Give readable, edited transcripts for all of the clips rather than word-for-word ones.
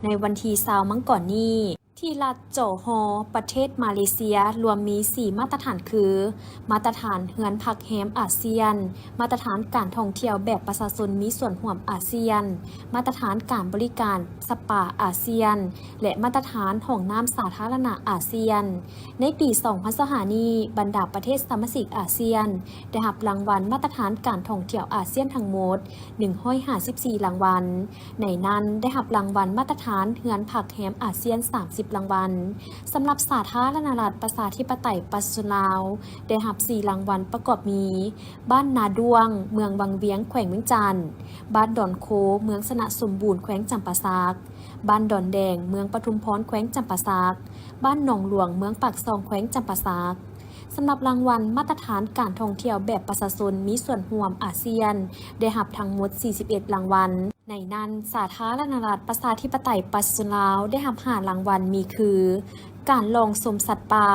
ในวันที่20มั้งก่อนนี้ที่รัฐโจโฮประเทศมาเลเซียรวมมี 4 มาตรฐานคือ มาตรฐานเฮือนพักแฮมอาเซียน มาตรฐานการท่องเที่ยวแบบประชาชนมีส่วนร่วมอาเซียน มาตรฐานการบริการสปาอาเซียน และมาตรฐานห้องน้ำสาธารณะอาเซียน ในปี2025นี้บรรดาประเทศสมาชิกอาเซียนได้รับรางวัลมาตรฐานการท่องเที่ยวอาเซียนทั้งหมด154รางวัลในนั้นได้รับรางวัลมาตรฐานเฮือนพักแฮมอาเซียน30รางวัลสำหรับสาธารณรัฐประชาธิปไตยประชาชนลาวได้รับ4รางวัลประกอบมีบ้านนาดวงเมืองวังเวียงแขวงเวียงจันทน์บ้านดอนโคเมืองสนะสมบูรณ์แขวงจำปาสักบ้านดอนแดงเมืองปทุมพรแขวงจำปาสักบ้านหนองหลวงเมืองปากซองแขวงจำปาสักสำหรับรางวัลมาตรฐานการท่องเที่ยวแบบประชาชนมีส่วนร่วมอาเซียนได้รับทั้งหมด41รางวัลในนั้นสาธารณรัฐประชาธิปไตยประชาชนลาวได้รับ5รางวัลมีคือ การลองชมสัตว์ป่า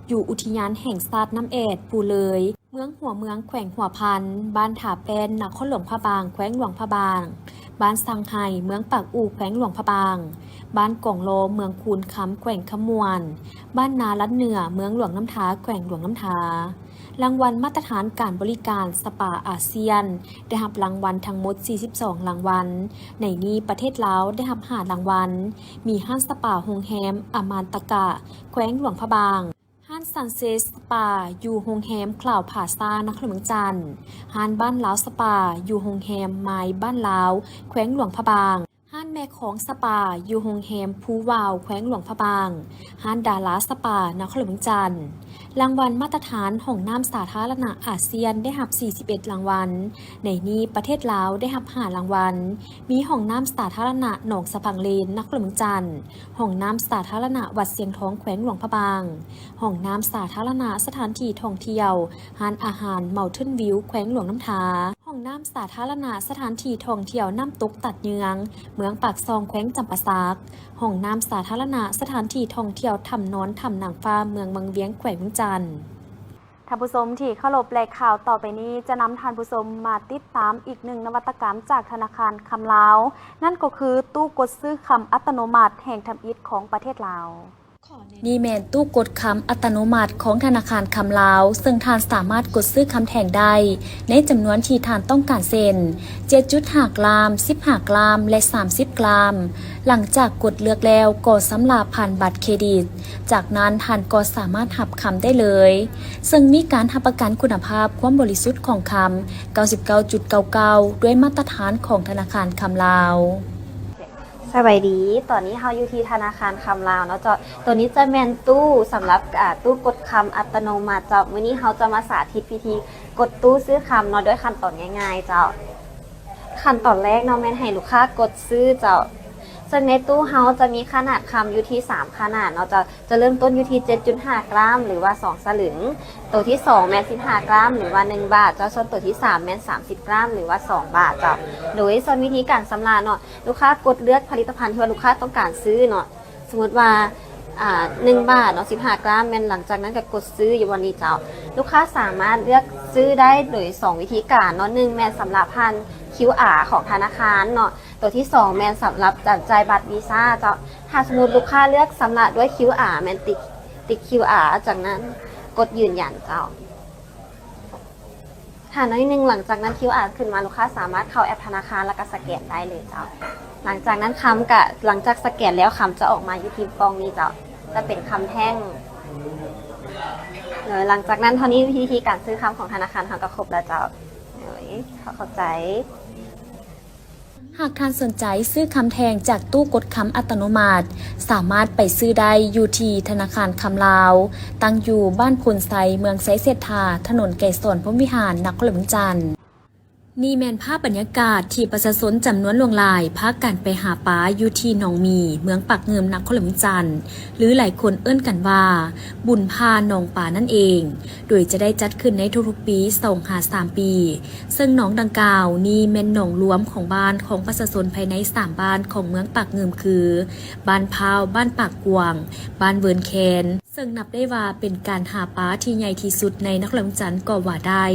อยู่อุทยานแห่งชาติน้ำแอดปูเลยเมืองหัวเมืองแขวงหัวพันบ้านถาแปนนครหลวงพะบางแขวงหลวงพะบางบ้านสังไห่เมืองปากอู่แขวงหลวงพะบางบ้านกล่องโลเมืองคูนคำแขวงขมวนบ้านนาลัดเหนือเมืองหลวงน้ำทาแขวงหลวงน้ำทารางวัลมาตรฐานการบริการสปาอาเซียนได้รับรางวัลทั้งหมด42รางวัลในนี้ประเทศลาวได้รับ5รางวัลมีห้างสปาโฮงแฮมอามานตะกะแขวงหลวงพะบางห้างซันเซ็ตสปาอยู่โฮงแฮมคลาวผาซานครเมืองจันทน์ห้างบ้านลาวสปาอยู่โฮงแฮมไม้บ้านลาวแขวงหลวงพะบางห้านแม่ของสปาอยู่โฮงแฮมภูวาวแขวงหลวงพะบางห้านดาราสปานครหลวงจันทน์รางวัลมาตรฐานห้องน้ำสาธารณะอาเซียนได้รับ41รางวัลในนี้ประเทศลาวได้รับ5รางวัลมีห้องน้ำสาธารณะหนองสะพังเลนนครหลวงจันทน์ห้องน้ำสาธารณะวัดเสียงทองแขวงหลวงพะบางห้องน้ำสาธารณะสถานที่ท่องเที่ยวร้านอาหารเมาเทินวิวแขวงหลวงน้ำทาห้องน้ำสาธารณะสถานที่ท่องเที่ยวน้ำตกตัดเยืองเมืองปากซองแขวงจำปาสักห้องน้ำสาธารณะสถานที่ท่องเที่ยวถ้ำนอนถ้ำนางฟ้าเมืองวังเวียงแขวงเวียงจันทน์ท่านผู้ชมที่เคารพและข่าวต่อไปนี้จะนำท่านผู้ชมมาติดตามอีกหนึ่งนวัตกรรมจากธนาคารคำลาวนั่นก็คือตู้กดซื้อคำอัตโนมัติแห่งทำอิฐของประเทศลาวนี่แม่นตู้กดคำอัตโนมัติของธนาคารคำลาวซึ่งท่านสามารถกดซื้อคำแทงได้ในจำนวนที่ท่านต้องการเซ็น 7.5 กรัม 15 กรัม และ 30 กรัม หลังจากกดเลือกแล้วก็สำหรับผ่านบัตรเครดิตจากนั้นท่านก็สามารถหับคำได้เลยซึ่งมีการหับประกันคุณภาพความบริสุทธิ์ของคำ 99.99 ด้วยมาตรฐานของธนาคารคำลาวสวัสดีตอนนี้เราอยู่ที่ธนาคารคำลาวเนาะเจ้าตัวนี้จะแมนตู้สำหรับตู้กดคำอัตโนมัติเจ้ามื้อนี้เราจะมาสาธิตวิธีกดตู้ซื้อคำเนาะด้วยขั้นตอนง่ายๆเจ้าขั้นตอนแรกเนาะแม่นให้ลูกค้ากดซื้อเจ้าซึ่งในตู้เฮาจะมีขนาดคำอยู่ที่3ขนาดเนาะจะเริ่มต้นอยู่ที่ 7.5 กรัมหรือว่า2สลึงตัวที่2แม่น15 กรัมหรือว่า1บาทเจ้าส่วนตัวที่3แม่น30 กรัมหรือว่า2บาทเจ้าโดยส่วนวิธีการสำราญเนาะลูกค้ากดเลือกผลิตภัณฑ์ที่ว่าลูกค้าต้องการซื้อเนาะสมมติว่า1 บาทเนาะ15 กรัมแม่นหลังจากนั้นก็กดซื้ออยู่วันนี้เจ้าลูกค้าสามารถเลือกซื้อได้โดย2วิธีการเนาะ1แม่นสำหรับผ่าน QR ของธนาคารเนาะตัวที่2แมนสำหรับจ่ายบัตรวีซ่าเจ้าถ้าสมมติลูกค้าเลือกสำหรับด้วย QR แมนติด QR จากนั้นกดยืนยันเจ้าถ้าน้อยนึงหลังจากนั้น QR ขึ้นมาลูกค้าสามารถเข้าแอปธนาคารแล้วก็สแกนได้เลยเจ้าหลังจากนั้นหลังจากสแกนแล้วคำจะออกมาอยู่ที่กล่องนี้เจ้าจะเป็นคำแท่งหลังจากนั้นเท่านี้วิธีการซื้อคำของธนาคารเขาก็ครบแล้วเจ้าเข้าใจหากท่านสนใจซื้อคำแทงจากตู้กดคำอัตโนมัติสามารถไปซื้อได้อยู่ที่ธนาคารคำลาวตั้งอยู่บ้านพลไซเมืองไซเศรษฐาถนนไก่สอนพรหมวิหารนครหลวงจันทน์นี่แม่นภาพบรรยากาศที่ประชาชนจำนวนหลวงหลายพากันไปหาปลาอยู่ที่หนองมีเมืองปากเงิมนครหลวงจันทน์หรือหลายคนเอิ้นกันว่าบุญพาหนองป่านั่นเองโดยจะได้จัดขึ้นในทุกๆปี2-3 ปีซึ่งหนองดังกล่าวนี่แม่นหนองรวมของบ้านของประชาชนภายใน3บ้านของเมืองปากเงิมคือบ้านพาวบ้านปากกวางบ้านเวิร์นแคน ซึ่งนับได้ว่าเป็นการหาปลาที่ใหญ่ที่สุดในนครหลวงจันทร์ก็ว่าได้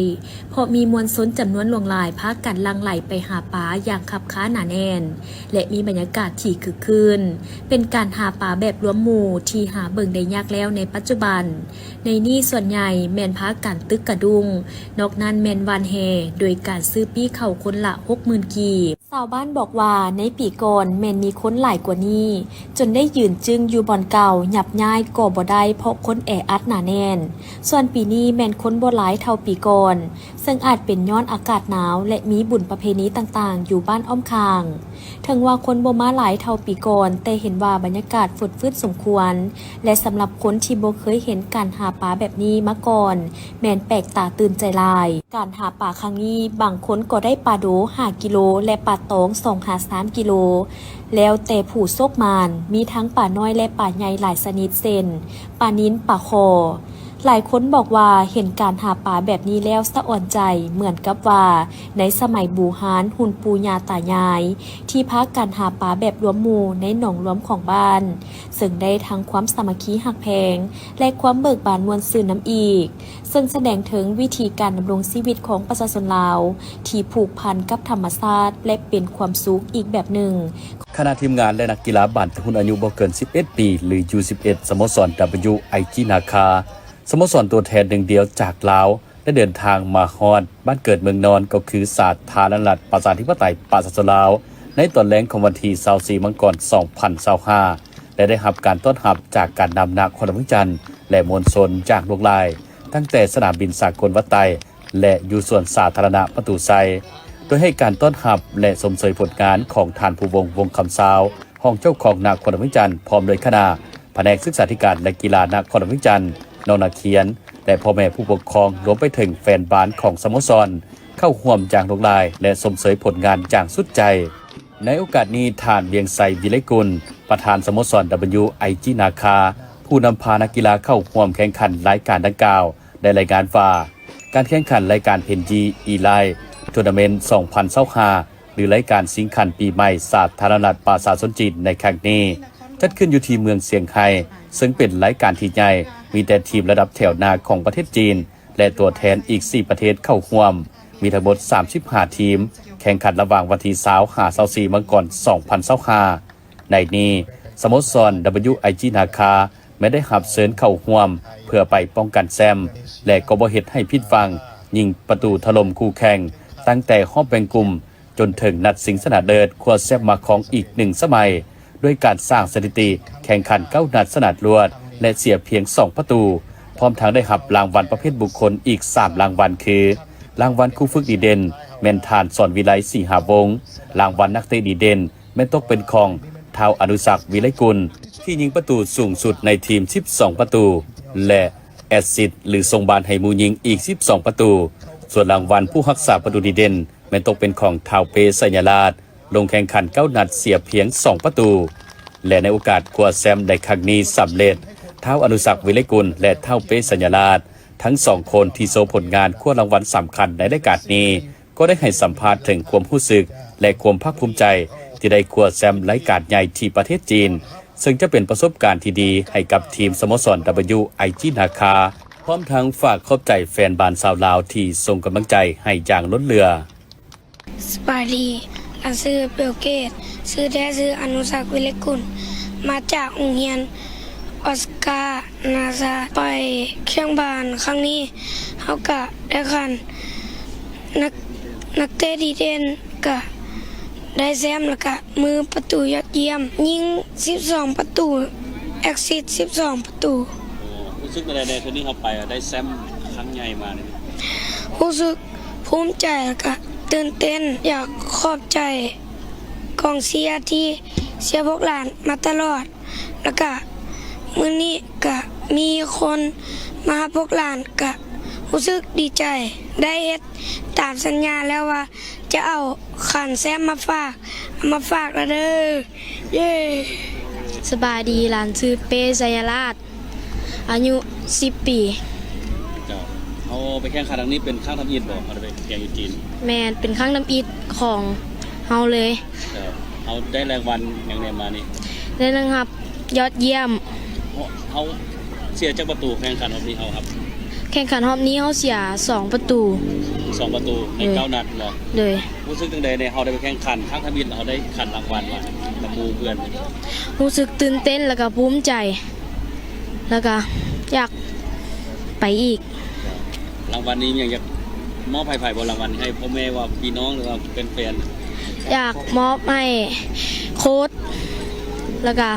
เพราะมีมวลชนจำนวนหลวงหลายพากันหลั่งไหลไปหาปลาอย่างคับค้าหนาแน่นและมีบรรยากาศที่คึกคืนเป็นการหาปลาแบบรวมหมู่ที่หาเบิ่งได้ยากแล้วในปัจจุบันในนี้ส่วนใหญ่แม่นพากันตึกกระดุงนอกนั้นแม่นวานแฮโดยการซื้อปี้เข้าคนละ 60,000 กีบชาวบ้านบอกว่าในปีก่อนแม่นมีคนหลายกว่านี้จนได้ยืนจึงอยู่บ่อนเก่าหยับย้ายก็บ่ได้เพราะคนแออัดหนาแน่นส่วนปีนี้แม่นคนบ่หลายเท่าปีก่อนซึ่งอาจเป็นย้อนอากาศหนาวและมีบุญประเพณีต่างๆอยู่บ้านอ้อมคางถึงว่าคนบ่มาหลายเท่าปีก่อนแต่เห็นว่าบรรยากาศฝุดฟืดสมควรและสำหรับคนที่บ่เคยเห็นการหาปลาแบบนี้มาก่อนแม่นแปลกตาตื่นใจหลายการหาปลาครั้งนี้บางคนก็ได้ปลาโด5 กิโลและปลาตอง2-3 กิโลแล้วแต่ผู้โชคมานมีทั้งปลาน้อยและปลาใหญ่หลายชนิดเช่นปลานิ้นปลาคอหลายคนบอกว่าเห็นการหาปลาแบบนี้แล้วสะอ่อนใจเหมือนกับว่าในสมัยบูฮานหุ่นปูญาตายายที่พักการหาปลาแบบรวมหมู่ในหนองรวมของบ้านซึ่งได้ทั้งความสามัคคีหักแพงและความเบิกบานมวลซื่นน้ำอีกซึ่งแสดงถึงวิธีการดำรงชีวิตของประชาชนลาวที่ผูกพันกับธรรมชาติและเป็นความสุขอีกแบบหนึ่งคณะทีมงานและนักกีฬาบ้านตะหุนอายุบ่เกิน11 ปีหรือ U11 สโมสร WIG นาคาสโมสรตัวแทนหนึ่งเดียวจากลาวได้เดินทางมาฮอดบ้านเกิดเมืองนอนก็คือสาธารณรัฐประชาธิปไตยประชาชนลาวในตอนแรกของวันที่24 มังกร 2025และได้รับการต้อนรับจากการนำนักคนเมืองจันทร์และมวลชนจากโลกลายตั้งแต่สนามบินสากลวัดไตและอยู่ส่วนสาธารณะประตูไซโดยให้การต้อนรับและสมเสยผลงานของท่านผู้วงคำซาวห้องเจ้าของนักคนเมืองจันทร์พร้อมโดยคณะแผนกศึกษาธิการและกีฬานักคนเมืองจันทร์น้องนักเขียนและพ่อแม่ผู้ปกครองรวมไปถึงแฟนบ้านของสโมสรเข้าร่วมอย่างลงลายและสมเสยผลงานอย่างสุดใจในโอกาสนี้ท่านเวียงไสวิไลกุลประธานสโมสร WIG นาคาผู้นำพานักกีฬาเข้าร่วมแข่งขันรายการดังกล่าวได้รายงานว่าการแข่งขันรายการเพนจีอีไลทัวร์นาเมนต์ 2025หรือรายการสิงคันปีใหม่สาธารณรัฐประชาชนจีนในครั้งนี้จัดขึ้นอยู่ที่เมืองเซี่ยงไฮ้ซึ่งเป็นรายการที่ใหญ่มีแต่ทีมระดับแถวหน้าของประเทศจีนและตัวแทนอีก4ประเทศเข้าร่วมมีทั้งหมด35ทีมแข่งขันระหว่างวันที่20-24 มังกร 2025ในนี้สโมสร WIG นาคาไม่ได้รับเชิญเข้าร่วมเพื่อไปป้องกันแชมป์และก็บ่เฮ็ดให้ผิดหวังยิงประตูถล่มคู่แข่งตั้งแต่รอบแบ่งกลุ่มจนถึงนัดสิงสนาเดิดคว้าแชมป์มาครองอีก1สมัยด้วยการสร้างสถิติแข่งขัน9นัดสนัดรวดและเสียเพียง2ประตูพร้อมทั้งได้รับรางวัลประเภทบุคคลอีก3รางวัลคือรางวัลคู่ฝึกดีเด่นแม่นทานสอนวิไลศรีหาวงศ์รางวัลนักเตะดีเด่นแม่นตกเป็นของท้าวอนุศักดิ์วิไลกุลที่ยิงประตูสูงสุดในทีม12ประตูและแอสซิสต์หรือส่งบอลให้หมู่ยิงอีก12ประตูส่วนรางวัลผู้รักษาประตูดีเด่นแม่นตกเป็นของท้าวเปสัญราชลงแข่งขัน9นัดเสียเพียง2ประตูและในโอกาสคว้าแชมป์ในครั้งนี้สำเร็จท้าวอนุศักดิ์วิไลกุลและท้าวเปสัญราชทั้ง2คนที่โชว์ผลงานคว้ารางวัลสำคัญในรายการนี้ก็ได้ให้สัมภาษณ์ถึงความรู้สึกและความภาคภูมิใจที่ได้คว้าแชมป์รายการใหญ่ที่ประเทศจีนซึ่งจะเป็นประสบการณ์ที่ดีให้กับทีมสโมสร WIG นาคาพร้อมทั้งฝากขอบใจแฟนบ้านชาวลาวที่ส่งกำลังใจให้อย่างล้นเหลือสบายดีอันซื้อเปลเกตซื้อแท้ซื้ออนุสักดิ์วิไลกุลมาจากโรงเรียนออสการ์นาซาไปเคียงบานครั้งนี้เขากะได้คันนักเตะดีเด่นกะได้แซมแล้วกะมือประตูยอดเยี่ยมยิง12ประตูแอคซิส12ประตูรู้สึกอะไรในคืนนี้เขาไปได้แซมครั้งใหญ่มาเลยรู้สึกภูมิใจแล้วกะตื่นเต้นอยากขอบใจกองเชียร์ที่เชียร์พวกหลานมาตลอดแล้วก็มื้อนี้ก็มีคนมาพวกหลานก็รู้สึกดีใจได้เฮ็ดตามสัญญาแล้วว่าจะเอาขันแซมมาฝากแล้วเด้อเย้สบายดีหลานชื่อเป้ชัยราชอายุ10 ปีเขาไปแข่งขันครั้งนี้เป็นครั้งทำอิฐบ่เขาไปแข่งอยู่จีนแม่เป็นครั้งน้ำอิฐของเฮาเลยเขาได้รางวัลอย่างไรมานี่ได้นะครับยอดเยี่ยมเขา เสียจักประตูแข่งขันรอบนี้เฮาครับ แข่งขันรอบนี้เขาเสีย2 ประตู 2 ประตูใน9นัดบ่ เลย รู้สึกจังได๋เนี่ยเฮาได้ไปแข่งขันครั้งทบินเฮาได้ขันรางวัลมากับหมู่เพื่อน รู้สึกตื่นเต้นแล้วก็ภูมิใจ แล้วก็อยากไปอีก รางวัลนี้ยังอยากมอบให้ไผบ่รางวัลให้พ่อแม่ว่าพี่น้องหรือว่าเป็นแฟน อยากมอบให้โค้ชแล้วก็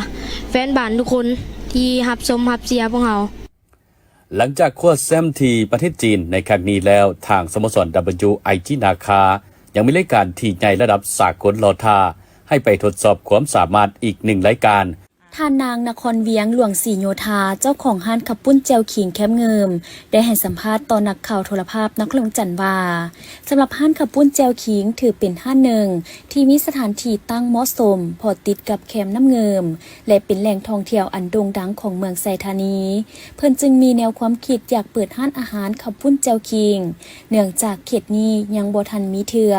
แฟนบ้านทุกคนที่รับชมรับเชียร์พวกเรา หลังจากควดแซมที่ประเทศจีนในครั้งนี้แล้วทางสโมสร WIG นาคายังมีรายการที่ใหญ่ระดับสากลรอท่าให้ไปทดสอบความสามารถอีก1รายการ ท่านนางนครเวียงหลวงศรีโยธาเจ้าของห้านขับปุ้นแจวขิงแคมเงิมได้ให้สัมภาษณ์ต่อนักข่าวโทรภาพนักลงจันทร์ว่าสำหรับห้านขับปุ้นแจวขิงถือเป็นห้านหนึ่งที่มีสถานที่ตั้งเหมาะสมพอติดกับแคมน้ำเงิมและเป็นแหล่งท่องเที่ยวอันโด่งดังของเมืองไซธานีเพิ่นจึงมีแนวความคิดอยากเปิดห้านอาหารขับปุ้นแจวขิงเนื่องจากเขตนี้ยังบ่ทันมีเทื่อ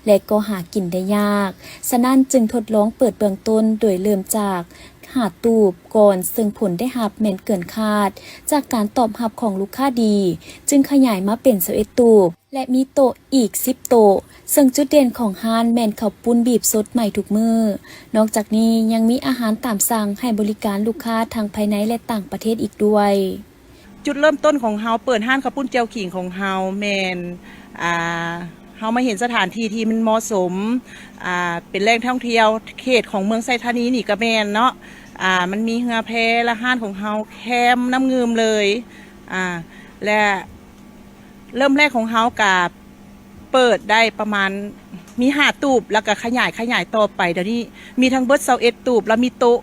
และก็หากินได้ยากฉะนั้นจึงทดลองเปิดเบื้องต้นโดยเริ่มจากหาตูบก่อนซึ่งผลได้หับแม่นเกินคาดจากการตอบรับของลูกค้าดีจึงขยายมาเป็น11ตูบและมีโต๊ะอีก10โต๊ะซึ่งจุดเด่นของห้านแม่นข้าวปุ้นบีบสดใหม่ทุกมื้อนอกจากนี้ยังมีอาหารตามสั่งให้บริการลูกค้าทั้งภายในและต่างประเทศอีกด้วย จุดเริ่มต้นของเฮาเปิดห้านข้าวปุ้นเจียวขิงของเฮาแมนเฮามาเห็นสถานที่ที่มันเหมาะสมเป็นแหล่งท่องเที่ยวเขตของเมืองไซธานีนี่ก็แมนเนาะมันมีเฮือแพและห้านของเฮาแคมน้ำเงิมเลยและเริ่มแรกของเฮากับเปิดได้ประมาณมี5ตูบแล้วก็ขยายต่อไปเดี๋ยวนี้มีทั้งเบิร์ด21ตูบแล้วมีโต๊ะ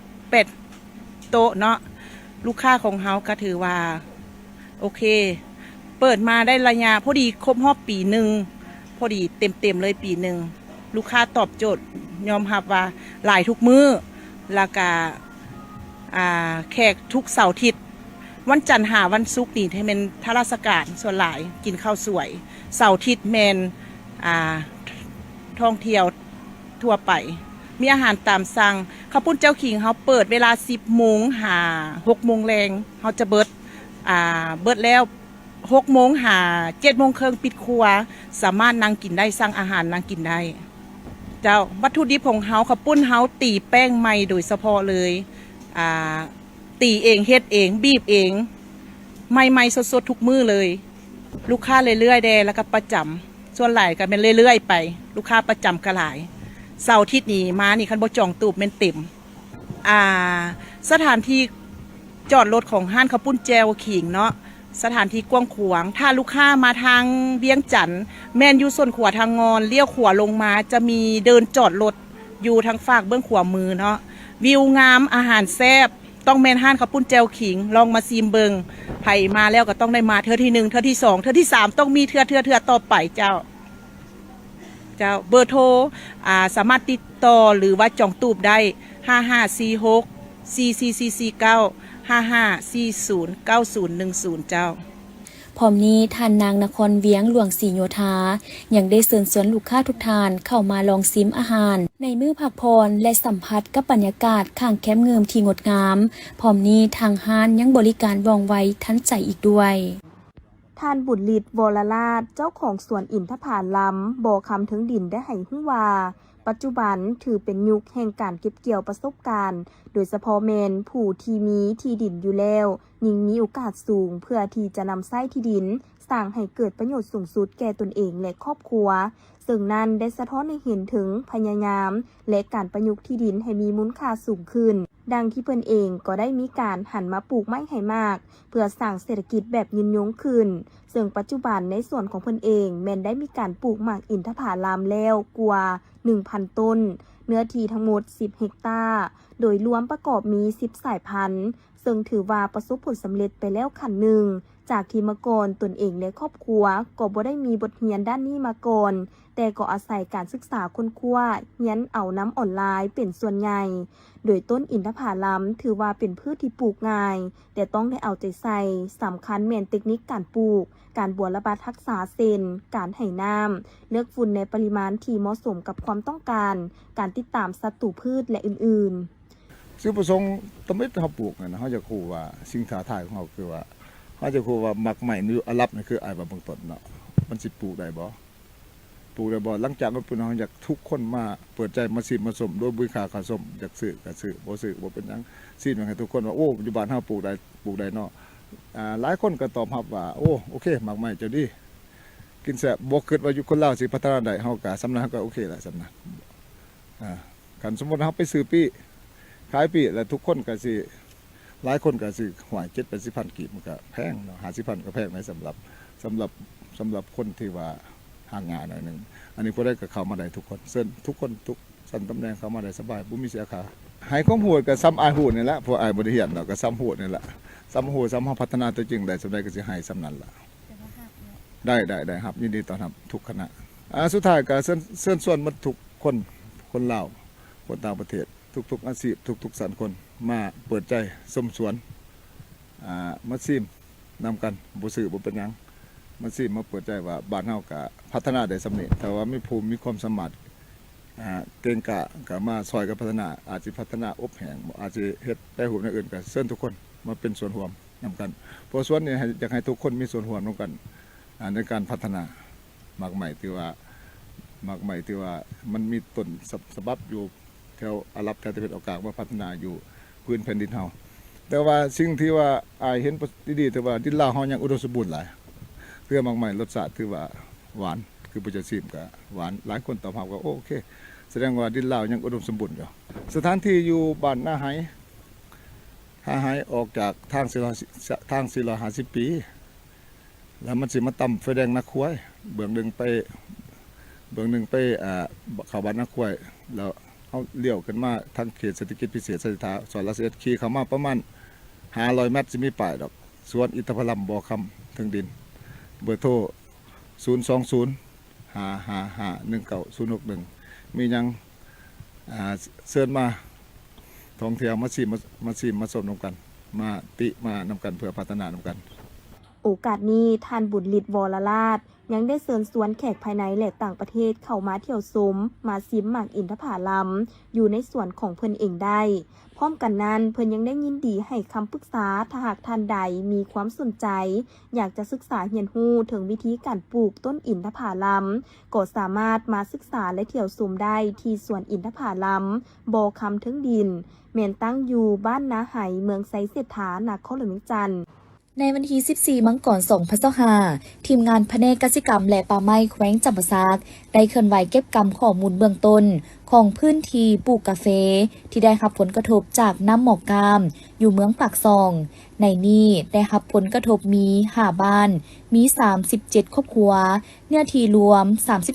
8โต๊ะเนาะลูกค้าของเฮาก็ถือว่าโอเคเปิดมาได้ระยะพอดีครบรอบปีหนึ่งพอดีเต็มเลยปีหนึ่งลูกค้าตอบโจทย์ยอมรับว่าหลายทุกมื้อแล้วก็แขกทุกเสาร์อาทิตย์วันจันทร์หาวันศุกร์นี่ให้เป็นทราชการส่วนหลายกินข้าวสวยเสาร์อาทิตย์แมนท่องเที่ยวทั่วไปมีอาหารตามสั่งข้าวปุ้นเจ้าขิงเขาเปิดเวลา10 โมงหา6 โมงแรงเขาจะเบิดแล้ว6 โมงหา7 โมงครึ่งปิดครัวสามารถนั่งกินได้สั่งอาหารนั่งกินได้เจ้าวัตถุดิบของเฮาข้าวปุ้นเฮาตีแป้งใหม่โดยเฉพาะเลยตีเองเฮ็ดเองบีบเองใหม่ๆสดๆทุกมื้อเลยลูกค้าเรื่อยๆแดแล้วก็ประจำส่วนหลายก็เป็นเรื่อยๆไปลูกค้าประจำก็หลายเสาร์อาทิตย์นี้มานี่คันบ่จองตูบแม่นเต็มสถานที่จอดรถของห้านข้าวปุ้นแจวขิงเนาะสถานที่กว้างขวางถ้าลูกค้ามาทางเวียงจันทน์แม่นอยู่ส่วนขวาทางงอนเลี้ยวขวาลงมาจะมีเดินจอดรถอยู่ทางฝากเบื้องขวามือเนาะวิวงามอาหารแซ่บต้องแม่นห้านข้าวปุ้นแจวขิงลองมาซีมเบิงไผมาแล้วก็ต้องได้มาเทื่อที่1เทื่อที่2เทื่อที่3ต้องมีเทื่อต่อไปเจ้าเบอร์โทรสามารถติดต่อหรือว่าจองตูบได้5546 4449 55409010เจ้าพร้อมนี้ท่านนางนครเวียงหลวงศรีโยธายังได้เชิญชวนลูกค้าทุกท่านเข้ามาลองซิมอาหารในมื้อพักผ่อนและสัมผัสกับบรรยากาศข้างแคมป์เงิมที่งดงามพร้อมนี้ทางห้านยังบริการว่องไวทันใจอีกด้วยท่านบุญฤทธิ์วรราชเจ้าของสวนอินทผลัมบอกคำถึงดินได้ให้ฮู้ว่าปัจจุบันถือเป็นยุคแห่งการเก็บเกี่ยวประสบการณ์โดยเฉพาะแมนผู้ที่มีที่ดินอยู่แล้วยิ่งมีโอกาสสูงเพื่อที่จะนำไส้ที่ดินสร้างให้เกิดประโยชน์สูงสุดแก่ตนเองและครอบครัวซึ่งนั้นได้สะท้อนให้เห็นถึงพยายามและการประยุกต์ที่ดินให้มีมูลค่าสูงขึ้นดังที่เพิ่นเองก็ได้มีการหันมาปลูกไม้ให้มากเพื่อสร้างเศรษฐกิจแบบยืนยงขึ้นซึ่งปัจจุบันในส่วนของเพิ่นเองแม้นได้มีการปลูกหมากอินทผลัมแล้วกว่า 1,000 ต้นเนื้อที่ทั้งหมด10 เฮกตาร์โดยรวมประกอบมี10 สายพันธุ์ซึ่งถือว่าประสบผลสำเร็จไปแล้วขั้นหนึ่งจากที่เมื่อก่อนตนเองและครอบครัวก็บ่ได้มีบทเรียนด้านนี้มาก่อนแต่ก็อาศัยการศึกษาค้นคว้าเรียนเอาน้ำออนไลน์เป็นส่วนใหญ่โดยต้นอินทผลัมถือว่าเป็นพืชที่ปลูกง่ายแต่ต้องได้เอาใจใส่สำคัญแม่นเทคนิคการปลูกการบัวระบาดรักษาเซนการให้น้ำเลือกฝุ่นในปริมาณที่เหมาะสมกับความต้องการการติดตามศัตรูพืชและอื่นๆ จุดประสงค์ตมิตเฮาปลูกนั่นนะเฮาจะคู่ว่าสิ่งท้าทายของเฮาคือว่าเฮาจะคู่ว่ามักใหม่นี่อารับนี่คืออ้ายว่าเบื้องต้นเนาะมันสิปลูกได้บ่หลังจากนั้นพี่น้องอยากทุกคนมาเปิดใจมาชิมมาสมด้วยบุญค่าข้าวส้มอยากซื้อก็ซื้อบ่ซื้อบ่เป็นหยังซีนให้ทุกคนว่าโอ้ปัจจุบันเฮาปลูกได้เนาะหลายคนก็ตอบรับว่าโอ้โอเคมักใหม่เจ้าดีกินแซ่บบ่คิดว่าอยู่คนลาวสิพัฒนาได้เฮาก็สำนั้นเฮาก็โอเคละสำนั้นคันสมมุติเฮาไปซื้อปีขายปีแล้วทุกคนก็สิหลายคนก็สิหวย 7-80,000 กีบมันก็แพงเนาะ 50,000 ก็แพงในสำหรับคนที่ว่าห่างงานหน่อยนึงอันนี้พวกได้ก็เข้ามาได้ทุกคนเชิญทุกคนทุกสันตำแหน่งเข้ามาได้สบายบ่มีเสียค่าให้ความรู้ก็ซ้ำอายฮู้นี่แหละพวกอายบ่ได้เรียนดอกก็ซ้ำฮู้นี่แหละซ้ำฮู้ซ้ำเฮาพัฒนาตัวจริงได้สำใดก็สิให้ซ้ำนั้นล่ะได้ครับยินดีต้อนรับทุกคณะสุดท้ายก็เชิญชวนหมดทุกคนลาวคนต่างประเทศทุกอาชีพทุกสันคนมาเปิดใจสมสวนมาซิมนำกันบ่ซื้อบ่เป็นหยังมาซิมมาเปิดใจว่าบ้านเฮาก็พัฒนาได้สำเร็จแต่ว่ามีภูมิมีความสามารถเก่งกะก็มาซอยกันพัฒนาอาจสิพัฒนาอบแห้งอาจสิเฮ็ดได้รูปอย่างอื่นก็เชิญทุกคนมาเป็นส่วนร่วมนำกันเพราะส่วนนี้อยากให้ทุกคนมีส่วนร่วมนำกันในการพัฒนาหมากใหม่ที่ว่ามันมีต้นฉบับอยู่แถวอาหรับแถวตะวันออกกลางมาพัฒนาอยู่พื้นแผ่นดินเฮาแต่ว่าสิ่งที่ว่าอายเห็นดีๆแต่ว่าดินลาวเฮายังอุดมสมบูรณ์หลายเพื่อหมากใหม่รสชาติถือว่าหวานคือประจะชิมก็หวานหลายคนตอบรับว่าโอเคแสดงว่าดินลาวยังอุดมสมบูรณ์อยู่สถานที่อยู่บ้านนาไหออกจากทาง450 ปีแล้วมันสิมาต่ำไฟแดงนาควายเบื้องหนึ่งไปเข้าบ้านนาควายแล้วเอาเลี้ยวกันมาทางเขตเศรษฐกิจพิเศษสถิตาสอนละ11ขี่เข้ามาประมาณ500 เมตรสิมีป้ายดอกสวนอินทผลัมบ่อคำถึงดินเบอร์โทร020-555-19061มีหยังเชิญมาท่องเที่ยวมาชิมมาสมนำกันมาติมานำกันเพื่อพัฒนานำกันโอกาสนี้ท่านบุญฤทธิ์วรราชยังได้เชิญชวนแขกภายในและต่างประเทศเข้ามาเที่ยวชมมาชิมหมากอินทผลัมอยู่ในสวนของเพิ่นเองได้พร้อมกันนั้นเพิ่นยังได้ยินดีให้คำปรึกษาถ้าหากท่านใดมีความสนใจอยากจะศึกษาเรียนรู้ถึงวิธีการปลูกต้นอินทผลัมก็สามารถมาศึกษาและเที่ยวชมได้ที่สวนอินทผลัมบ่อคำถึงดินแม่นตั้งอยู่บ้านนาไหเมืองไซเศรษฐานครหลวงจันทร์ในวันที่ 14 มังกร 2025ทีมงานแผนกกสิกรรมและป่าไม้แขวงจำปาสักได้เคลื่อนไหวเก็บกำข้อมูลเบื้องต้นของพื้นที่ปลูกกาแฟที่ได้รับผลกระทบจากน้ำหมอกกามอยู่เมืองปากซองในนี้ได้รับผลกระทบมี5บ้านมี37ครอบครัวเนื้อที่รวม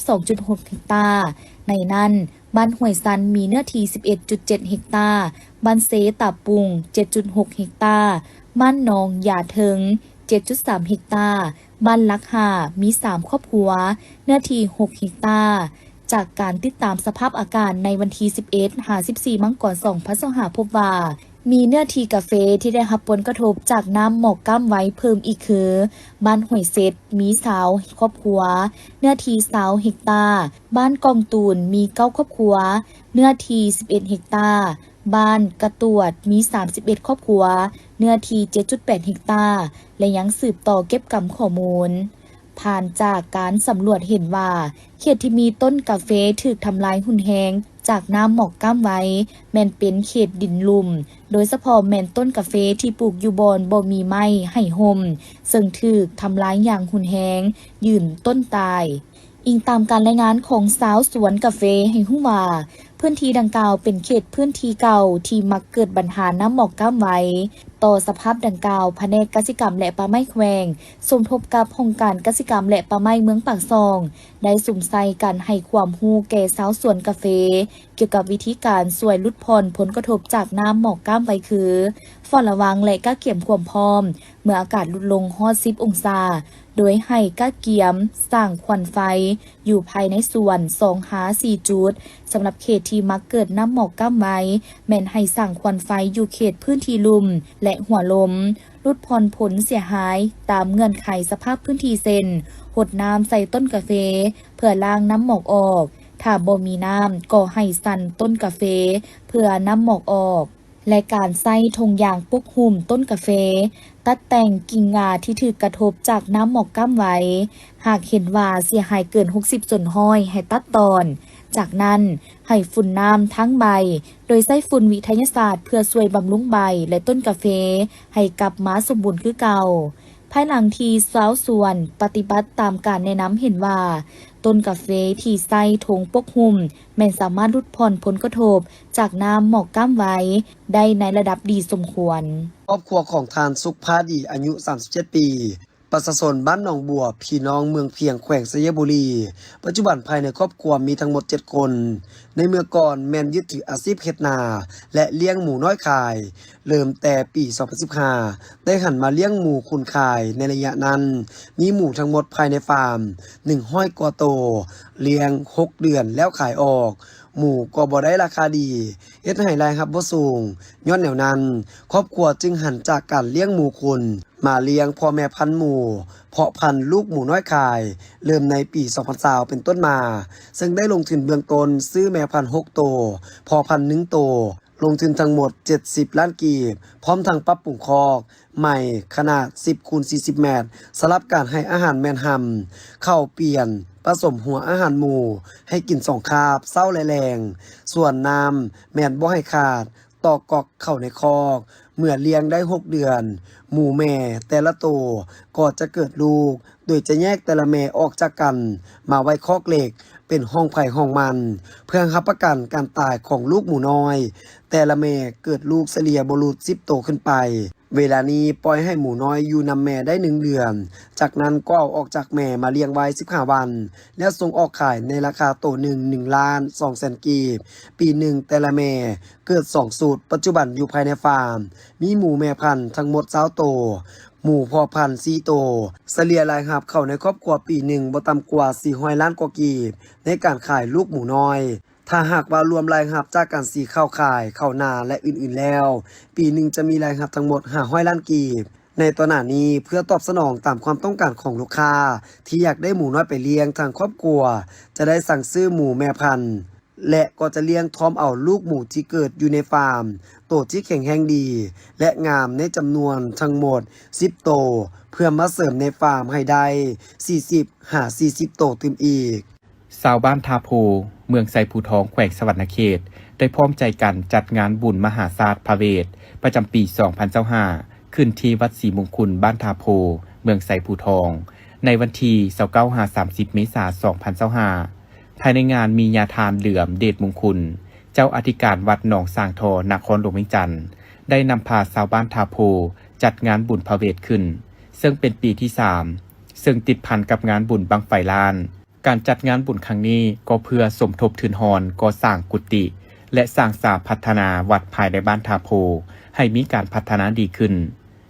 32.6 เฮกตาร์ในนั้นบ้านห้วยซันมีเนื้อที่ 11.7 เฮกตาร์บ้านเซตาปุง 7.6 เฮกตาร์บ้านหนองหยาเทิง 7.3 เฮกตาร์บ้านลักหามี3ครอบครัวเนื้อที่6เฮกตาร์จากการติดตามสภาพอากาศในวันที่ 11-14 มังกร 2025พบว่ามีเนื้อที่กาแฟที่ได้รับผลกระทบจากน้ำหมอกก้ามไว้เพิ่มอีกคือบ้านห้วยเซดมี20ครอบครัวเนื้อที่20เฮกตาร์บ้านกองตูนมี9ครอบครัวเนื้อที่11เฮกตาร์บ้านกระตวดมี31ครอบครัวเนื้อที่ 7.8 เฮกตาร์และยังสืบต่อเก็บกำข้อมูลผ่านจากการสำรวจเห็นว่าเขตที่มีต้นกาแฟถูกทำลายหุ่นแหงจากน้ำหมอกก้ามไว้แม่นเป็นเขตดินลุ่มโดยเฉพาะแม่นต้นกาแฟที่ปลูกอยู่บอนบ่มีไม้ให้ห่มซึ่งถูกทำลายอย่างหุ่นแหงยืนต้นตายอิงตามการรายงานของสาวสวนกาแฟให้ฮู้ว่าพื้นที่ดังกล่าวเป็นเขตพื้นที่เก่าที่มักเกิดปัญหาน้ำหมอกก้ามไว้ต่อสภาพดังกล่าวแผนกกสิกรรมและป่าไม้แขวงสมทบกับโครงการกสิกรรมและป่าไม้เมืองปากซองได้สุ่มใส่กันให้ความรู้แก่สาวสวนกาแฟเกี่ยวกับวิธีการช่วยลดผ่อนผลกระทบจากน้ำหมอกก้ามไว้คือเฝ้าระวังและก็เก็บความพร้อมเมื่ออากาศลดลงฮอด10 องศาโดยให้ก้าเกียมสร้างควันไฟอยู่ภายในสวน2-4 จุดสำหรับเขตที่มักเกิดน้ำหมอกก้ามไว้แม่นให้สร้างควันไฟอยู่เขตพื้นที่ลุ่มและหัวลมลดผ่อนผลเสียหายตามเงื่อนไขสภาพพื้นที่เซนหดน้ำใส่ต้นกาแฟเพื่อล้างน้ำหมอกออกถ้าบ่มีน้ำก็ให้สั่นต้นกาแฟเพื่อน้ำหมอกออก และการใส่ธงยางปกหุ่มต้นกาแฟตัดแต่งกิ่งงาที่ถูกกระทบจากน้ำหมอกก้ำไว้หากเห็นว่าเสียหายเกิน60ส่วนห้อยให้ตัดตอนจากนั้นให้ฝุ่นน้ำทั้งใบโดยใช้ฝุ่นวิทยาศาสตร์เพื่อช่วยบำรุงใบและต้นกาแฟให้กลับมาสมบูรณ์คือเก่าภายหลังที่สาวสวนปฏิบัติตามการแนะนำเห็นว่าต้นกาแฟที่ใส่ธงปกหุ่มแม้นสามารถลดผ่อนผลกระทบจากน้ำหมอกก้ำไว้ได้ในระดับดีสมควรครอบครัวของทานสุขพาดีอายุ37ปีประชาชนบ้านหนองบัวพี่น้องเมืองเพียงแขวงสยบุรีปัจจุบันภายในครอบครัวมีทั้งหมด7คนในเมื่อก่อนแม่นยึดถืออาชีพเฮ็ดนาและเลี้ยงหมูน้อยขายเริ่มแต่ปี2015ได้หันมาเลี้ยงหมูคุณขายในระยะนั้นมีหมูทั้งหมดภายในฟาร์ม100กว่าโตเลี้ยง6เดือนแล้วขายออกหมูก็บ่ได้ราคาดีเฮ็ดให้รายรับบ่สูงย้อนแนวนั้นครอบครัวจึงหันจากการเลี้ยงหมูคุณมาเลี้ยงพ่อแม่พันธุ์หมูเพาะพันธุ์ลูกหมูน้อยขายเริ่มในปี2020เป็นต้นมาซึ่งได้ลงทุนเบื้องต้นซื้อแม่พันธุ์6โตวพ่อพันธุ์1โตวลงทุนทั้งหมด70ล้านกีบพร้อมทั้งปรับปรุงคอกใหม่ขนาด 10x40 เมตรสำหรับการให้อาหารแม่นหำเข้าเปลี่ยนผสมหัวอาหารหมูให้กิน2คาบเช้าและแลงส่วนน้ำแม่นบ่ให้ขาดตอกกอกเข้าในคอกเมื่อเลี้ยงได้6เดือนหมูแม่แต่ละตัวก็จะเกิดลูกโดยจะแยกแต่ละแม่ออกจากกันมาไว้คอกเหล็กเป็นห้องไผ่ห้องมันเพื่อรับประกันการตายของลูกหมูน้อยแต่ละแม่เกิดลูกเฉลี่ยบ่รุษ10โตขึ้นไปเวลานี้ปล่อยให้หมูน้อยอยู่นำแม่ได้1เดือนจากนั้นก็เอาออกจากแม่มาเลี้ยงไว้15วันแล้วส่งออกขายในราคาโตหนึ่ง1,200,000 กีบปีหนึ่งแต่ละแม่เกิด2สูตรปัจจุบันอยู่ภายในฟาร์มมีหมูแม่พันธุ์ทั้งหมด20โตหมู่พ่อพันธุ์4โตเฉลี่ยรายรับเข้าในครอบครัวปีหนึ่งบ่ต่ำกว่า400ล้านกว่ากีบในการขายลูกหมูน้อยถ้าหากว่ารวมรายรับจากการสีข้าวขายข้าวนาและอื่นๆแล้วปีหนึ่งจะมีรายรับทั้งหมด500ล้านกีบในตอนนี้เพื่อตอบสนองตามความต้องการของลูกค้าที่อยากได้หมูน้อยไปเลี้ยงทางครอบครัวจะได้สั่งซื้อหมูแม่พันธุ์และก็จะเลี้ยงพร้อมเอาลูกหมูที่เกิดอยู่ในฟาร์มโตที่แข็งแรงดีและงามในจำนวนทั้งหมด10โตเพื่อมาเสริมในฟาร์มให้ได้40โตเต็มอีกชาวบ้านทาโพเมืองไซภูทองแขวงสวรรณเขตได้พร้อมใจกันจัดงานบุญมหาศาสตร์พระเวทประจำปี2025ขึ้นที่วัดศรีมงคลบ้านทาโพเมืองไซภูทองในวันที่29-30 เมษายน2025ภายในงานมีญาทานเหลื่อมเดชมงคลเจ้าอธิการวัดหนองสางทอนครหลวงเวียงจันทน์ได้นำพาชาวบ้านทาโพจัดงานบุญพระเวทขึ้นซึ่งเป็นปีที่3ซึ่งติดพันกับงานบุญบั้งไฟล้านการจัดงานบุญครั้งนี้ก็เพื่อสมทบทุนหอนก่อสร้างกุฏิและสร้างสาพัฒนาวัดภายในบ้านทาโพให้มีการพัฒนาดีขึ้น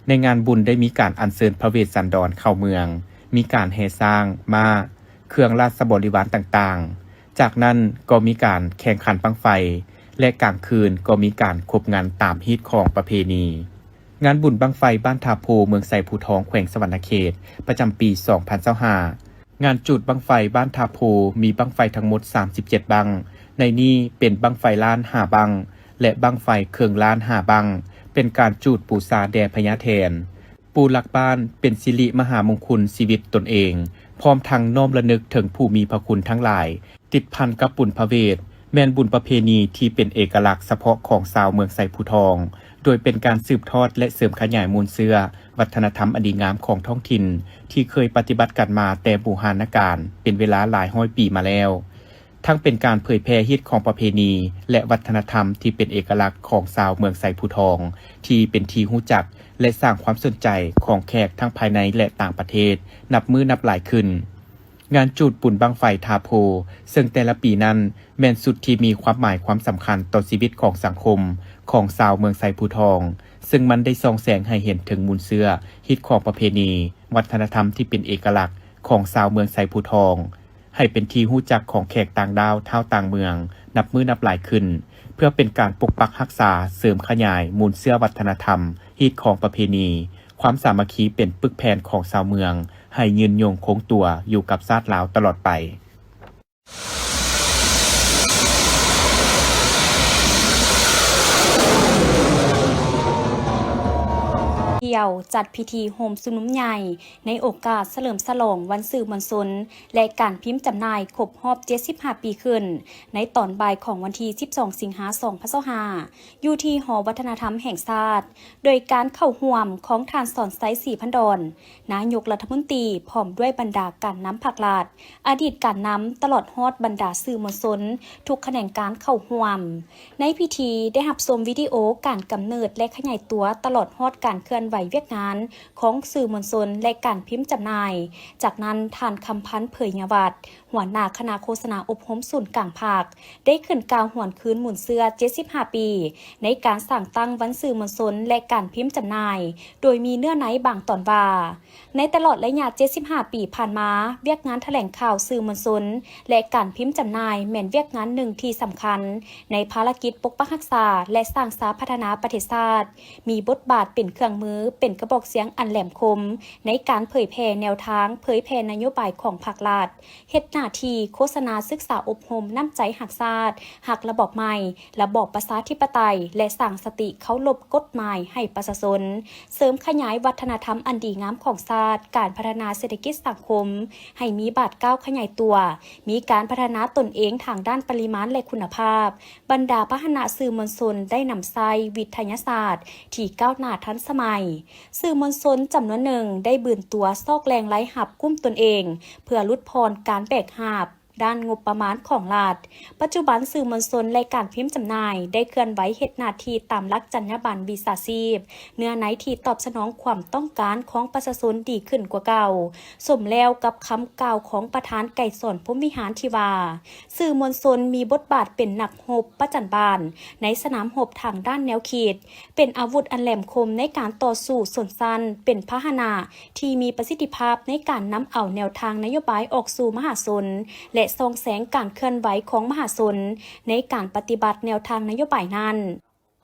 ในงานบุญได้มีการอัญเชิญพระเวสสันดรเข้าเมืองมีการแห่สร้างม้าเครื่องราชบริวารต่างๆจากนั้นก็มีการแข่งขันบั้งไฟและกลางคืนก็มีการควบงานตามฮีตของประเพณีงานบุญบั้งไฟบ้านทาโพเมืองไซภูทองแขวงสวรรณเขตประจำปี2025งานจุดบั้งไฟบ้านทาโพมีบั้งไฟทั้งหมด37บั้งในนี้เป็นบั้งไฟล้าน5บั้งและบั้งไฟเครื่องล้าน5บั้งเป็นการจุดปูซาแด่พญาแทนปูหลักบ้านเป็นสิริมหามงคลชีวิตตนเองพร้อมทั้งน้อมระลึกถึงผู้มีพระคุณทั้งหลายติดพันกับบุญพระเวทแม่นบุญประเพณีที่เป็นเอกลักษณ์เฉพาะของชาวเมืองไซภูทองโดยเป็นการสืบทอดและเสริมขยายมูลเชื้อวัฒนธรรมอันดีงามของท้องถิ่นที่เคยปฏิบัติกันมาแต่โบราณกาลเป็นเวลาหลายร้อยปีมาแล้วทั้งเป็นการเผยแพร่ฮิตของประเพณีและวัฒนธรรมที่เป็นเอกลักษณ์ของชาวเมืองไซภูทองที่เป็นที่รู้จักและสร้างความสนใจของแขกทั้งภายในและต่างประเทศนับมือนับหลายขึ้นงานจุดบุญบั้งไฟทาโพซึ่งแต่ละปีนั้นแม่นสุดที่มีความหมายความสำคัญต่อชีวิตของสังคมของชาวเมืองไซภูทองซึ่งมันได้ส่องแสงให้เห็นถึงมูลเชื้อฮิตของประเพณีวัฒนธรรมที่เป็นเอกลักษณ์ของชาวเมืองไซภูทองให้เป็นที่รู้จักของแขกต่างดาวเท่าต่างเมืองนับมือนับหลายขึ้นเพื่อเป็นการปกปักรักษาเสริมขยายมูลเชื้อวัฒนธรรมฮิตของประเพณีความสามัคคีเป็นปึกแผ่นของชาวเมืองให้ยืนยงคงตัวอยู่กับชาติลาวตลอดไป ที่ยวจัดพิธีโฮมสุนุมใหญ่ในโอกาสเฉลิมฉลองวันสื่อมวลชนและการพิมพ์จำหน่ายครบรอบ75 ปีขึ้นในตอนบ่ายของวันที่12 สิงหาคม 2025อยู่ที่หอวัฒนธรรมแห่งชาติโดยการเข้าร่วมของท่านสอนไซศรีพันดรนายกรัฐมนตรีพร้อมด้วยบรรดาการนำภาครัฐอดีตการนำตลอดฮอดบรรดาสื่อมวลชนทุกแขนงการเข้าร่วมในพิธีได้รับชมวิดีโอการกำเนิดและขยายตัวตลอดฮอดการเคลื่อนไหวเวียกงานของสื่อมวลชนและการพิมพ์จำหน่ายจากนั้นท่านคำพันธ์เผยยวัฒน์หัวหน้าคณะโฆษณาอบรมศูนย์กลางภาคได้ขึ้นกล่าวหวนคืนหมุนเสื้อ75 ปีในการสั่งตั้งวันสื่อมวลชนและการพิมพ์จำหน่ายโดยมีเนื้อในบางตอนว่าในตลอดระยะ75 ปีผ่านมาเวียกงานแถลงข่าวสื่อมวลชนและการพิมพ์จำหน่ายแม่นเวียกงานหนึ่งที่สำคัญในภารกิจปกปักรักษาและสร้างสาพัฒนาประเทศชาติมีบทบาทเป็นเครื่องมือเป็นกระบอกเสียงอันแหลมคมในการเผยแพร่แนวทางเผยแพร่นโยบายของภาครัฐเฮ็ดหน้าที่โฆษณาศึกษาอบรมน้ำใจหักชาติหักระบอบใหม่ระบอบประชาธิปไตยและสร้างสติเคารพกฎหมายให้ประชาชนเสริมขยายวัฒนธรรมอันดีงามของชาติการพัฒนาเศรษฐกิจสังคมให้มีบาทก้าวขยายตัวมีการพัฒนาตนเองทางด้านปริมาณและคุณภาพบรรดาพหนะสื่อมวลชนได้นำไซวิทยาศาสตร์ที่ก้าวหน้าทันสมัยสื่อมวลชนจำนวนหนึ่งได้บืนตัวซอกแรงไร้หับกุ้มตนเองเพื่อลดพรการแบกหาบด้านงบประมาณของรัฐปัจจุบันสื่อมวลชนและการพิมพ์จำหน่ายได้เคลื่อนไหวเฮ็ดหน้าที่ตามหลักจรรยาบรรณวิชาชีพเนื้อในที่ตอบสนองความต้องการของประชาชนดีขึ้นกว่าเก่าสมแล้วกับคำกล่าวของประธานไก่สอนพรหมวิหารที่ว่าสื่อมวลชนมีบทบาทเป็นนักรบประจันบานในสนามรบทางด้านแนวขีดเป็นอาวุธอันแหลมคมในการต่อสู้ส่วนสั้นเป็นพหนะที่มีประสิทธิภาพในการนำเอาแนวทางนโยบายออกสู่มหาชนและส่องแสงการเคลื่อนไหวของมหาชนในการปฏิบัติแนวทางนโยบายนั้น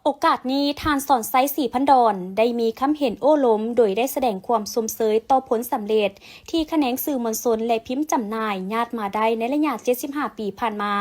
โอกาสนี้ท่านสอนไซศรีพันดรได้มีคำเห็นโอ้ล้มโดยได้แสดงความสมเสยต่อผลสำเร็จที่แขนงสื่อมวลชนและพิมพ์จำหน่ายญาติมาได้ในระยะ75 ปีผ่านมา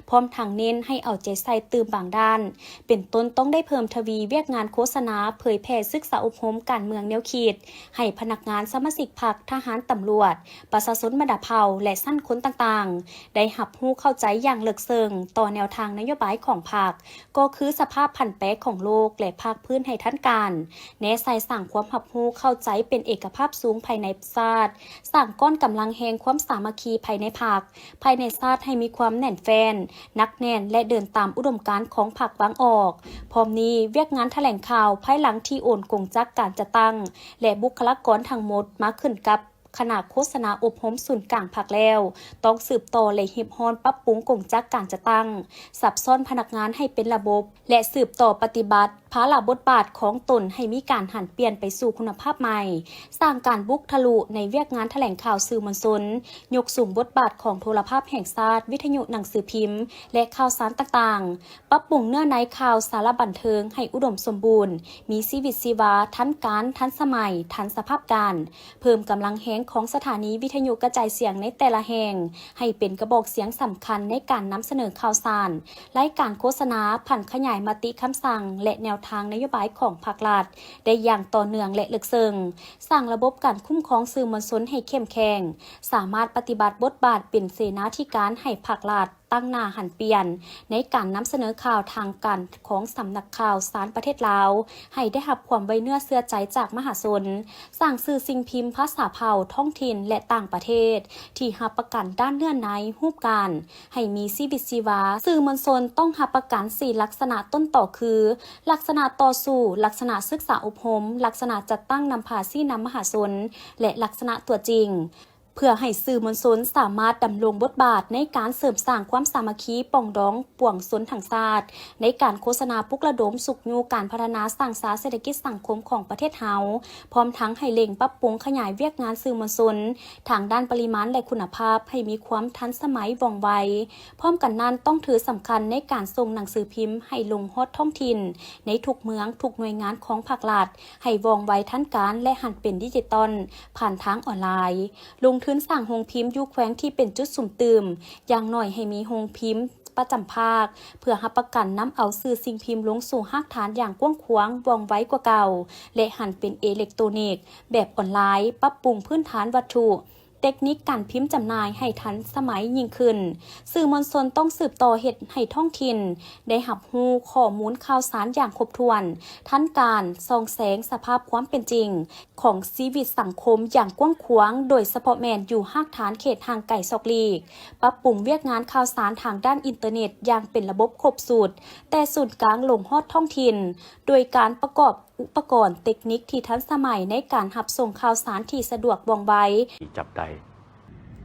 พร้อมทางเน้นให้เอาใจใส่ตื่มบางด้านเป็นต้นต้องได้เพิ่มทวีเวียกงานโฆษณาเผยแพร่ศึกษาอบรมการเมืองแนวคิดให้พนักงานสมาชิกพรรคทหารตำรวจประชาชนบรรดาเผ่าและสั้นคนต่างๆได้รับรู้เข้าใจอย่างลึกซึ้งต่อแนวทางนโยบายของพรรคก็คือสภาพผันแปรของโลกและภาคพื้นให้ท่านการแนใส่สั่งความรับรู้เข้าใจเป็นเอกภาพสูงภายในชาติสั่งก้อนกำลังแห่งความสามัคคีภายในพรรคภายในชาติให้มีความแน่นแฟ้นนักแน่นและเดินตามอุดมการณ์ของพรรควางออกพร้อมนี้เวียกงานแถลงข่าวภายหลังที่โอนกงจักการจัดตั้งและบุคลากรทั้งหมดมาขึ้นกับขณะโฆษณาอบรมศูนย์กลางภาคแล้วต้องสืบต่อและเฮ็ดฮอนปรับปรุงกงจักการจะตั้งสับซ้อนพนักงานให้เป็นระบบและสืบต่อปฏิบัติภาระบทบาทของตนให้มีการหันเปลี่ยนไปสู่คุณภาพใหม่สร้างการบุกทะลุในเวียกงานแถลงข่าวสื่อมวลชนยกสูงบทบาทของโทรภาพแห่งชาติวิทยุหนังสือพิมพ์และข่าวสารต่างๆปรับปรุงเนื้อในข่าวสารบันเทิงให้อุดมสมบูรณ์มีชีวิตชีวาทันการทันสมัยทันสภาพการเพิ่มกำลังแห่งของสถานีวิทยุกระจายเสียงในแต่ละแห่งให้เป็นกระบอกเสียงสำคัญในการนำเสนอข่าวสารรายการโฆษณาผันขยายมติคำสั่งและแนวทางนโยบายของภาครัฐได้อย่างต่อเนื่องและลึกซึ้งสร้างระบบการคุ้มครองสื่อมวลชนให้เข้มแข็งสามารถปฏิบัติบทบาทเป็นเสนาธิการให้ภาครัฐตั้งหน้าหันเปลี่ยนในการนำเสนอข่าวทางการของสำนักข่าวสารประเทศลาวให้ได้รับความไว้เนื้อเชื่อใจจากมหาชนสร้างสื่อสิ่งพิมพ์ภาษาเผ่าท้องถิ่นและต่างประเทศที่รับประกันด้านเนื้อในรูปการให้มีชีวิตชีวาสื่อมวลชนต้องรับประกัน4ลักษณะต้นต่อคือลักษณะต่อสู้ลักษณะศึกษาอบรมลักษณะจัดตั้งนำพาซี่นำมหาชนและลักษณะตัวจริงเพื่อให้สื่อมวลชนสามารถดำรงบทบาทในการเสริมสร้างความสามัคคีปองดองป่วงชนทางชาติในการโฆษณาปลุกระดมสุขยูการพัฒนาสร้างสรรค์เศรษฐกิจสังคมของประเทศเฮาพร้อมทั้งให้เร่งปรับปรุงขยายเวียกงานสื่อมวลชนทางด้านปริมาณและคุณภาพให้มีความทันสมัยว่องไวพร้อมกันนั้นต้องถือสำคัญในการส่งหนังสือพิมพ์ให้ลงฮอดท้องถิ่นในทุกเมืองทุกหน่วยงานของภาครัฐให้ว่องไวทันการและหันเป็นดิจิตอลผ่านทางออนไลน์ลงทุนสร้างโรงพิมพ์อยู่แขวงที่เป็นจุดสุ่มตื่มอย่างหน่อยให้มีโรงพิมพ์ ประจำภาคเพื่อรับประกันน้ำเอาสื่อสิ่งพิมพ์ลงสู่หากฐานอย่างกว้างขวางว่องไวกว่าเก่าและหันเป็นอิเล็กทรอนิกส์แบบออนไลน์ปรับปรุงพื้นฐานวัตถุเทคนิคการพิมพ์จำหน่ายให้ทันสมัยยิ่งขึ้นสื่อมวลชนต้องสืบต่อเหตุให้ท้องถิ่นได้รับรู้ข้อมูลข่าวสารอย่างครบถ้วนทันการส่องแสงสภาพความเป็นจริงของชีวิตสังคมอย่างกว้างขวางโดยเฉพาะแมนอยู่หากฐานเขตห่างไกลซอกลีกปรับปรุงเวียกงานข่าวสารทางด้านอินเทอร์เน็ตอย่างเป็นระบบครบสูตรแต่ศูนย์กลางลงฮอดท้องถิ่นโดยการประกอบอุปกรณ์เทคนิคที่ทันสมัยในการรับส่งข่าวสารที่สะดวกว่องไวจับได้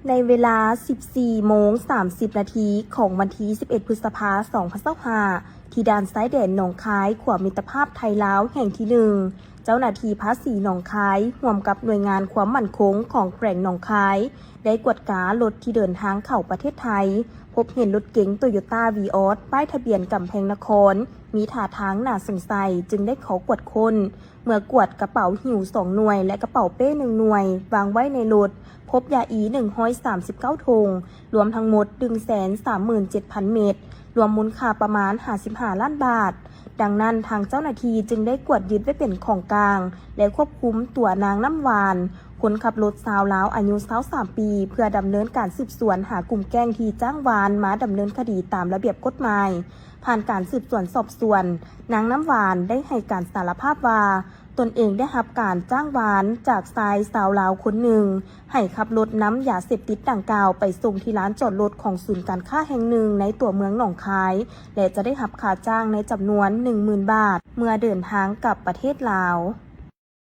ในเวลา 14:30 นาทีของวันที่ 11 พฤษภาคม 2025 ที่ด่านซ้ายแดนหนองคายขวามิตรภาพไทยลาวแห่งที่ 1 เจ้าหน้าที่ภาษีหนองคายร่วมกับหน่วยงานความมั่นคงของแขวงหนองคายได้กวดการถที่เดินทางเข้าประเทศไทยพบเห็นรถเก๋งโตโยต้าวีออสป้ายทะเบียนกำแพงนครมีท่าทางน่าสงสัยจึงได้ขอกวดค้นเมื่อกวดกระเป๋าหิ้ว2หน่วยและกระเป๋าเป้1หน่วยวางไว้ในรถพบยาอี139ถุงรวมทั้งหมด 137,000 เม็ดรวมมูลค่าประมาณ55ล้านบาทดังนั้นทางเจ้าหน้าที่จึงได้กวดยึดไว้เป็นของกลางและควบคุมตัวนางน้ำหวานคนขับรถสาวลาวอายุ23ปีเพื่อดำเนินการสืบสวนหากลุ่มแก๊งที่จ้างวานมาดำเนินคดีตามระเบียบกฎหมายผ่านการสืบสวนสอบสวนนางน้ำหวานได้ให้การสารภาพว่าตนเองได้รับการจ้างวานจากชายสาวลาวคนหนึ่งให้ขับรถน้ำยาเสพติดดังกล่าวไปส่งที่ร้านจอดรถของศูนย์การค้าแห่งหนึ่งในตัวเมืองหนองคายและจะได้รับค่าจ้างในจำนวน 10,000 บาทเมื่อเดินทางกลับประเทศลาว